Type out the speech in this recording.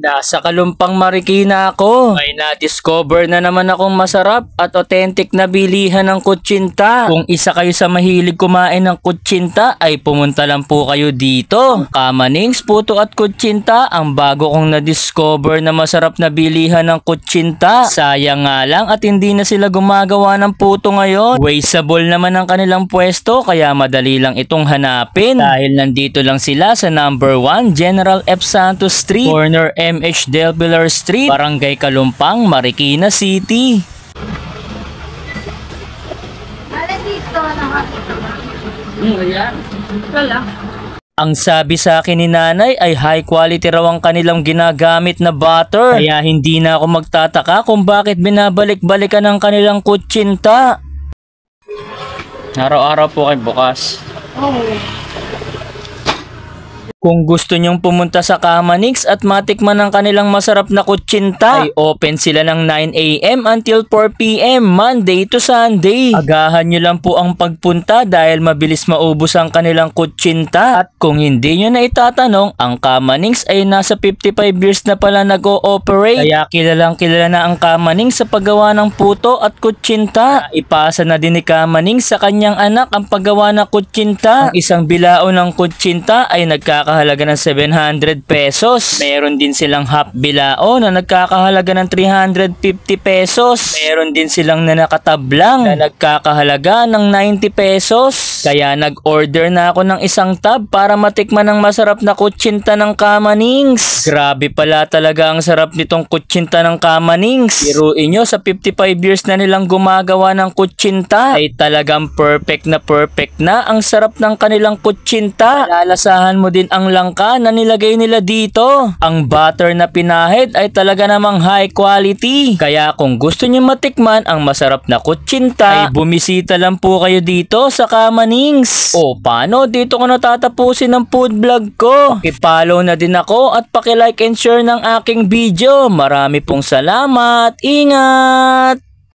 Nasa Kalumpang Marikina ako. May na-discover na naman akong masarap at authentic na bilihan ng kutsinta. Kung isa kayo sa mahilig kumain ng kutsinta ay pumunta lang po kayo dito. Kamanings, puto at kutsinta ang bago kong na-discover na masarap na bilihan ng kutsinta. Sayang nga lang at hindi na sila gumagawa ng puto ngayon. Wasteable naman ang kanilang pwesto kaya madali lang itong hanapin. Dahil nandito lang sila sa number 1 General F. Santos Street, corner MH Del Pilar Street, Barangay Kalumpang, Marikina City. Ang sabi sa akin ni nanay ay high quality raw ang kanilang ginagamit na butter. Kaya hindi na ako magtataka kung bakit binabalik-balikan ang kanilang kutsinta. Araw-araw po kayo bukas. Kung gusto nyong pumunta sa Kamanings at matikman ang kanilang masarap na kutsinta, ay open sila ng 9 AM until 4 PM, Monday to Sunday. Agahan nyo lang po ang pagpunta dahil mabilis maubos ang kanilang kutsinta. At kung hindi nyo na itatanong, ang Kamanings ay nasa 55 years na pala nag-o-operate. Kaya kilalang kilala na ang Kamanings sa paggawa ng puto at kutsinta. Ipasa na din ni Kamanings sa kanyang anak ang paggawa ng kutsinta. Ang isang bilao ng kutsinta ay nagkakahalaga ng 700 pesos. Meron din silang half bilao na nagkakahalaga ng 350 pesos. Meron din silang nanakatablang na nagkakahalaga ng 90 pesos. Kaya nag-order na ako ng isang tab para matikman ang masarap na kutsinta ng Kamanings. Grabe pala talaga ang sarap nitong kutsinta ng Kamanings. Biruin nyo, sa 55 years na nilang gumagawa ng kutsinta ay talagang perfect na ang sarap ng kanilang kutsinta. Lalasahan mo din ang langka na nilagay nila dito. Ang butter na pinahid ay talaga namang high quality. Kaya kung gusto niyo matikman ang masarap na kutsinta, ay bumisita lang po kayo dito sa Kamanings. O paano? Dito ko natatapusin ang food vlog ko. I-follow na din ako at paki-like and share ng aking video. Marami pong salamat. Ingat!